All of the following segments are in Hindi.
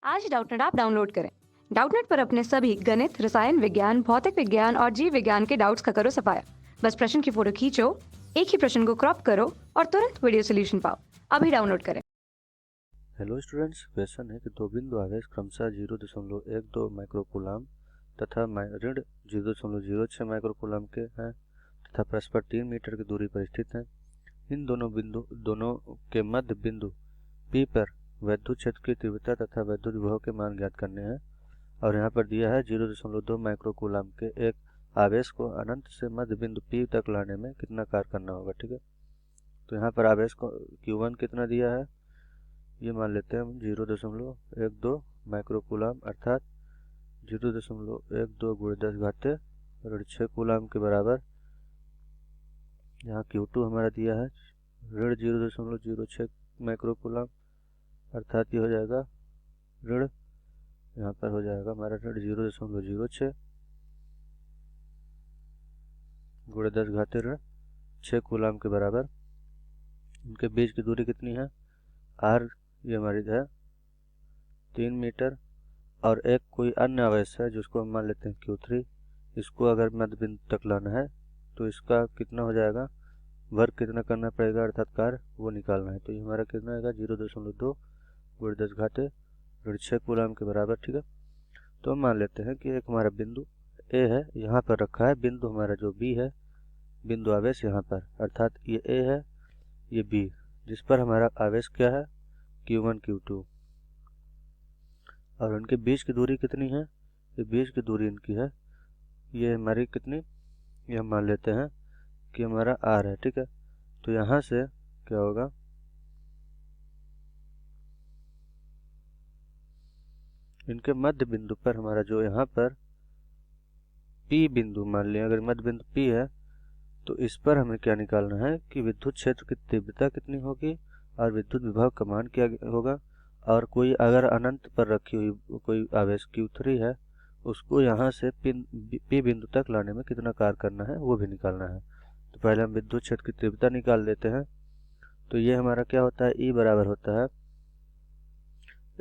आज डाउटनेट ऐप डाउनलोड करें। डाउटनेट पर अपने सभी गणित, रसायन विज्ञान, भौतिक विज्ञान और जीव विज्ञान के डाउट्स का करो सफाया। बस प्रश्न की फोटो खींचो, एक ही प्रश्न को क्रॉप करो और तुरंत वीडियो सोल्यूशन पाओ। अभी डाउनलोड करें। हेलो स्टूडेंट्स, क्वेश्चन है कि दो बिंदु आवेश क्रमशः 0.12 माइक्रोकूलाम तथा ऋण 0.06 माइक्रोकूलाम के हैं तथा परस्पर 3 मीटर की दूरी पर स्थित हैं। इन दोनों के मध्य बिंदु P पर वैद्युत क्षेत्र की तीव्रता तथा वैद्युत विभव के मान ज्ञात करने हैं। और यहाँ पर दिया है 0.2 माइक्रोकूलाम के एक आवेश को अनंत से मध्य बिंदु P तक लाने में कितना कार्य करना होगा। ठीक है, तो यहाँ पर आवेश को Q1 कितना दिया है, ये मान लेते हैं हम 0.12 माइक्रोकूलाम अर्थात 0.12 × 10⁻⁶ कूलाम के बराबर। यहाँ Q2 हमारा दिया है ऋण 0.06 माइक्रोकूलाम अर्थात ये हो जाएगा ऋण, यहाँ पर हो जाएगा हमारा ऋण 0.06 × 10⁻⁶ कूलाम के बराबर। इनके बीच की दूरी कितनी है, R ये हमारी है 3 मीटर। और एक कोई अन्य आवेश है जिसको हम मान लेते हैं Q3, इसको अगर मध्य बिंदु तक लाना है तो इसका कितना हो जाएगा, वर्क कितना करना पड़ेगा अर्थात कार्य वो निकालना है। तो ये हमारा कितना आएगा 0.2 × 10⁻⁶ कूलाम के बराबर। ठीक है, तो हम मान लेते हैं कि एक हमारा बिंदु A है, यहाँ पर रखा है बिंदु हमारा जो B है, बिंदु आवेश यहाँ पर अर्थात ये A है ये B, जिस पर हमारा आवेश क्या है Q1 Q2। और उनके बीच की दूरी कितनी है, ये बीच की दूरी इनकी है ये हमारी कितनी, ये हम मान लेते हैं कि हमारा R है। ठीक है, तो यहाँ से क्या होगा, इनके मध्य बिंदु पर हमारा जो यहाँ पर P बिंदु मान लिया, अगर मध्य बिंदु P है तो इस पर हमें क्या निकालना है कि विद्युत क्षेत्र की तीव्रता कितनी होगी और विद्युत विभव का मान क्या होगा। और कोई अगर अनंत पर रखी हुई कोई आवेश Q3 है उसको यहाँ से P बिंदु तक लाने में कितना कार्य करना है वो भी निकालना है। तो पहले हम विद्युत क्षेत्र की तीव्रता निकाल लेते हैं। तो ये हमारा क्या होता है, E बराबर होता है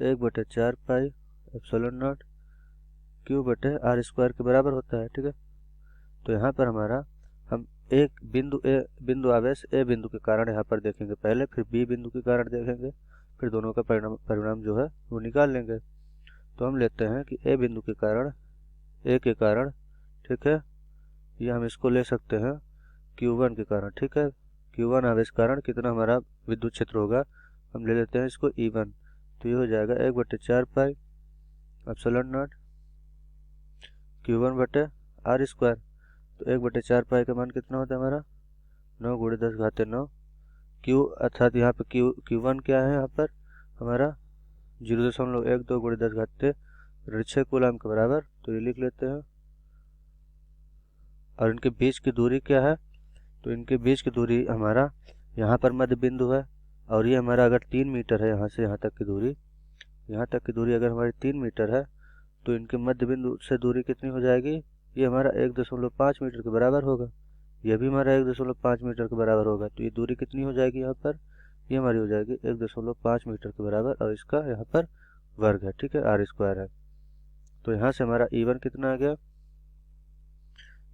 1/4 पाई एप्सिलॉन नॉट Q/r² के बराबर होता है। ठीक है, तो यहाँ पर हमारा हम एक बिंदु आवेश A बिंदु के कारण यहाँ पर देखेंगे पहले, फिर B बिंदु के कारण देखेंगे, फिर दोनों का परिणाम जो है वो निकाल लेंगे। तो हम लेते हैं कि A बिंदु के कारण, A के कारण, ठीक है, ये हम इसको ले सकते हैं Q1 के कारण। ठीक है, Q1 आवेश कारण कितना हमारा विद्युत क्षेत्र होगा, हम ले लेते हैं इसको E1। तो ये हो जाएगा 1/4 पाई एप्सिलॉन नॉट Q1/r²। तो 1/4 पाई का मान कितना होता है हमारा 9 × 10⁻⁹ Q अर्थात यहाँ पे Q1 क्या है, यहाँ पर हमारा 0.12 × 10⁻⁶ कूलाम के बराबर। तो ये लिख लेते हैं। और इनके बीच की दूरी क्या है, तो इनके बीच की दूरी हमारा यहाँ पर मध्य बिंदु है और ये हमारा अगर 3 मीटर है, यहाँ से यहाँ तक की दूरी, यहाँ तक की दूरी अगर हमारी 3 मीटर है तो इनके मध्य बिंदु से दूरी कितनी हो जाएगी, ये हमारा 1.5 मीटर के बराबर होगा, यह भी हमारा 1.5 मीटर के बराबर होगा। तो ये दूरी कितनी हो जाएगी, यहाँ पर ये हमारी हो जाएगी 1.5 मीटर के बराबर और इसका यहाँ पर वर्ग है। ठीक है, r² है। तो यहाँ से हमारा E1 कितना आ गया,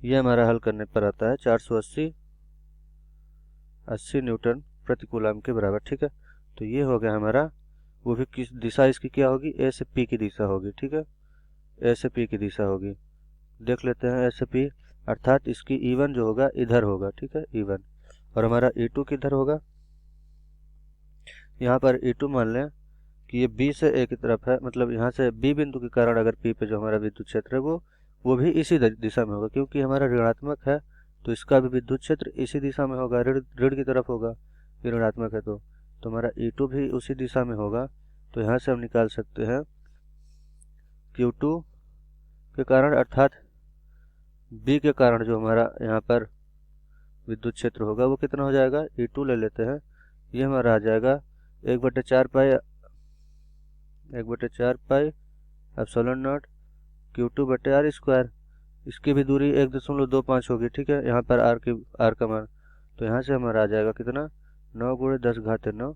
ये हमारा हल करने पर आता है 480 न्यूटन प्रति कूलाम के बराबर। ठीक है, तो ये हो गया हमारा, वो भी किस दिशा इसकी क्या होगी, A से P की दिशा होगी। ठीक है, A से P की दिशा होगी, देख लेते हैं A से P अर्थात इसकी E1 जो होगा इधर होगा। ठीक है, E1 और हमारा E2 किधर होगा, यहाँ पर E2 मान लें कि ये B से A की तरफ है, मतलब यहाँ से B बिंदु के कारण अगर P पे जो हमारा विद्युत क्षेत्र है वो भी इसी दिशा में होगा, क्योंकि हमारा ऋणात्मक है तो इसका भी विद्युत क्षेत्र इसी दिशा में होगा, ऋण की तरफ होगा, ये ऋणात्मक है तो हमारा E2 भी उसी दिशा में होगा। तो यहाँ से हम निकाल सकते हैं Q2 के कारण अर्थात B के कारण जो हमारा यहाँ पर विद्युत क्षेत्र होगा वो कितना हो जाएगा, E2 ले लेते हैं, ये हमारा आ जाएगा 1/4 पाई एप्सिलॉन नॉट Q2/r²। इसकी भी दूरी 1.25 होगी। ठीक है, यहाँ पर r का मान, तो यहाँ से हमारा आ जाएगा कितना 9 × 10⁻⁹।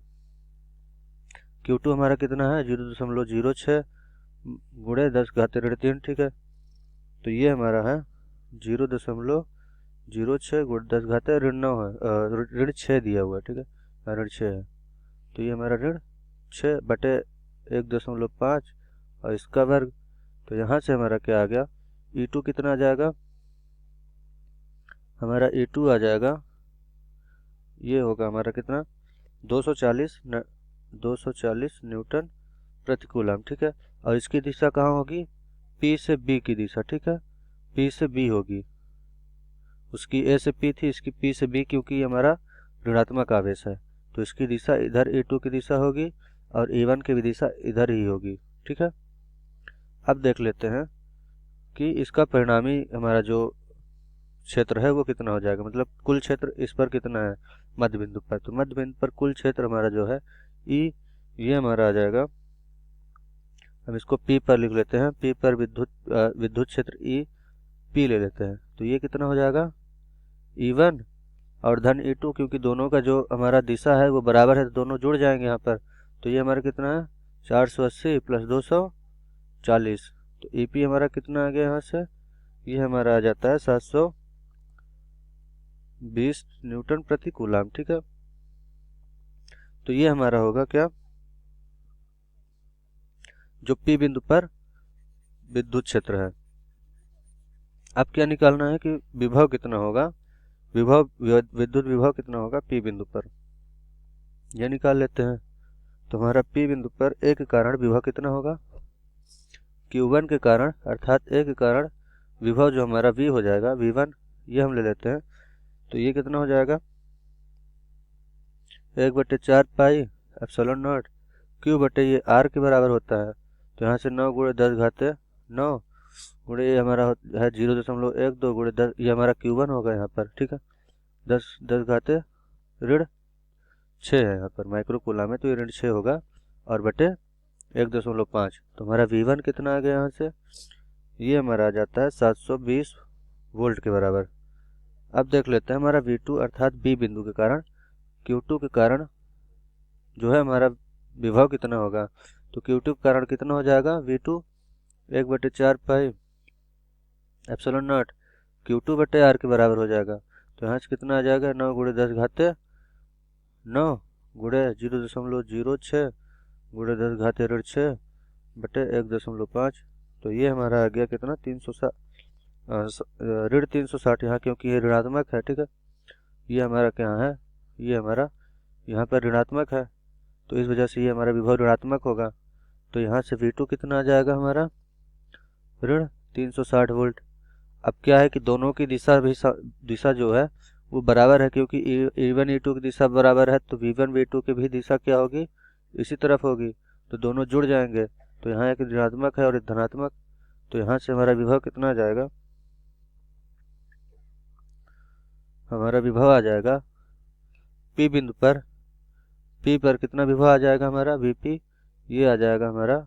Q2 हमारा कितना है 0.06 गुणे 10 घाते ऋण 3, ठीक है। तो ये हमारा है 0.06 गुणे 10 घाते ऋण 9 है, ऋण 6 दिया हुआ है, ठीक है, ऋण 6 है। तो ये हमारा ऋण 6 बटे 1.5 और इसका वर्ग। तो यहाँ से हमारा क्या आ गया, E2 कितना आ जाएगा, हमारा E2 आ जाएगा, ये होगा हमारा कितना 240 न्यूटन प्रति कूलम, ठीक है। और इसकी दिशा कहाँ होगी, P से B की दिशा, ठीक है, P से B होगी। उसकी A से P थी, इसकी P से B, क्योंकि ये हमारा ऋणात्मक आवेश है तो इसकी दिशा इधर E2 की दिशा होगी और E1 की भी दिशा इधर ही होगी, ठीक है। अब देख लेते हैं कि इसका परिणामी हमारा जो क्षेत्र है वो कितना हो जाएगा, मतलब कुल क्षेत्र इस पर कितना है मध्य बिंदु पर। तो मध्य बिंदु पर कुल क्षेत्र हमारा जो है E, ये हमारा आ जाएगा, हम इसको P पर लिख लेते हैं, P पर विद्युत क्षेत्र E P ले लेते हैं। तो ये कितना हो जाएगा E1 और धन E2, क्योंकि दोनों का जो हमारा दिशा है वो बराबर है तो दोनों जुड़ जाएंगे यहाँ पर। तो ये हमारा कितना है 480 प्लस 240। तो EP हमारा कितना आ गया यहाँ से, ये हमारा आ जाता है 720 न्यूटन प्रति कूलम, ठीक है। तो ये हमारा होगा क्या, जो P बिंदु पर विद्युत क्षेत्र है। अब क्या निकालना है कि विभव कितना होगा, विद्युत विभव कितना होगा P बिंदु पर, यह निकाल लेते हैं। तो हमारा P बिंदु पर A के कारण विभव कितना होगा, Q1 के कारण, अर्थात A के कारण विभव जो हमारा V हो जाएगा V1, ये हम ले लेते हैं। तो ये कितना हो जाएगा 1/4 पाई एप्सिलॉन नॉट Q बटे ये R के बराबर होता है। तो यहाँ से 9 गुणे 10 घाते 9 गुणे ये हमारा है 0.12 गुणे 10, ये हमारा Q1 होगा यहाँ पर, ठीक है। 10 घाते ऋण 6 है यहाँ पर माइक्रो कूलम है, तो ये ऋण 6 होगा और बटे 1.5। तो हमारा V1 कितना आ गया यहाँ से, ये हमारा आ जाता है 720 वोल्ट के बराबर। अब देख लेते हैं हमारा V2 अर्थात B बिंदु के कारण Q2 के कारण जो है हमारा विभव कितना होगा। तो Q2 के कारण कितना हो जाएगा V2 1/4 pi epsilon not Q2 बटे R के बराबर हो जाएगा। तो यहाँ से कितना आ जाएगा 9 गुणे 10 घाते 9 गुणे 0.06 गुणे 10 घाते ऋण 6 बटे 1.5। तो ये हमारा आ गया कितना 360 ऋण 360 यहाँ, क्योंकि ये ऋणात्मक है, ठीक है। ये हमारा क्या है, ये हमारा यहाँ पर ऋणात्मक है तो इस वजह से ये हमारा विभव ऋणात्मक होगा। तो यहाँ से V2 कितना आ जाएगा हमारा ऋण 360 वोल्ट। अब क्या है कि दोनों की दिशा जो है वो बराबर है, क्योंकि E1 E2 की दिशा बराबर है तो V1 V2 की भी दिशा क्या होगी इसी तरफ होगी, तो दोनों जुड़ जाएंगे। तो यहाँ एक ऋणात्मक है और एक धनात्मक, तो यहाँ से हमारा विभव कितना आ जाएगा, हमारा विभव आ जाएगा P बिंदु पर, P पर कितना विभव आ जाएगा हमारा VP, ये आ जाएगा हमारा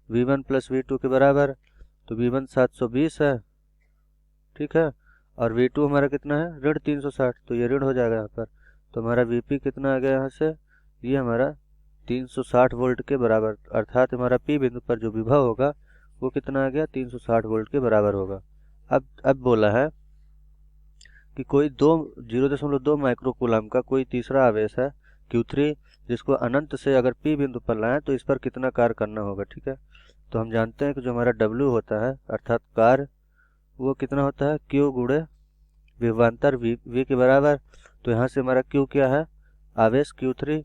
V1 प्लस V2 के बराबर। तो V1 720 है, ठीक है, और V2 हमारा कितना है ऋण 360, तो ये ऋण हो जाएगा यहाँ पर। तो हमारा VP कितना आ गया यहाँ से, ये हमारा 360 वोल्ट के बराबर, अर्थात हमारा P बिंदु पर जो विभव होगा वो कितना आ गया 360 वोल्ट के बराबर होगा। अब बोला है कि कोई 0.2 माइक्रो कूलम का कोई तीसरा आवेश है Q3, जिसको अनंत से अगर P बिंदु पर लाएं तो इस पर कितना कार्य करना होगा, ठीक है। तो हम जानते हैं कि जो हमारा W होता है अर्थात कार्य वो कितना होता है Q गुणे विभवांतर V के बराबर। तो यहाँ से हमारा Q क्या है आवेश Q3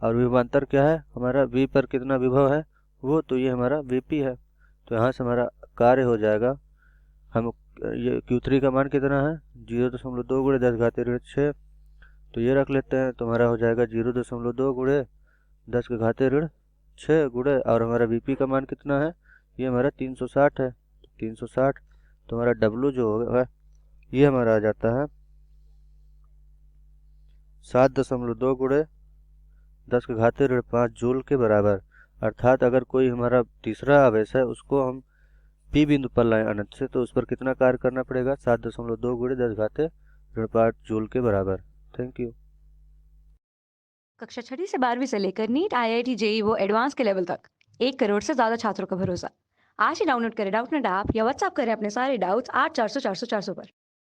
और विभवांतर क्या है हमारा V पर कितना विभव है वो, तो ये हमारा VP है। तो यहाँ से हमारा कार्य हो जाएगा, हम ये Q3 का मान कितना है 0.2 गुणे 10 घाते ऋण 6, तो ये रख लेते हैं। तो हमारा हो जाएगा 0.2 गुणे 10 के घाते ऋण 6 गुणे, और हमारा VP का मान कितना है ये हमारा 360 है, 360। तो हमारा W जो होगा ये हमारा आ जाता है 7.2 गुणे 10 के घाते ऋण 5 जूल के बराबर। अर्थात अगर कोई हमारा तीसरा आवेश है उसको हम P बिंदु पर लाएं अनंत से, तो उस पर कितना कार्य करना पड़ेगा 7.2 गुणे 10 घाते ऋण 5 जूल के बराबर। Thank you. कक्षा 6ठी से 12वीं से लेकर नीट IIT JEE वो एडवांस के लेवल तक 1 करोड़ से ज्यादा छात्रों का भरोसा। आज ही डाउनलोड करें डाउटनेट ऐप या व्हाट्सएप करें अपने सारे डाउट्स 8400 400 400 पर।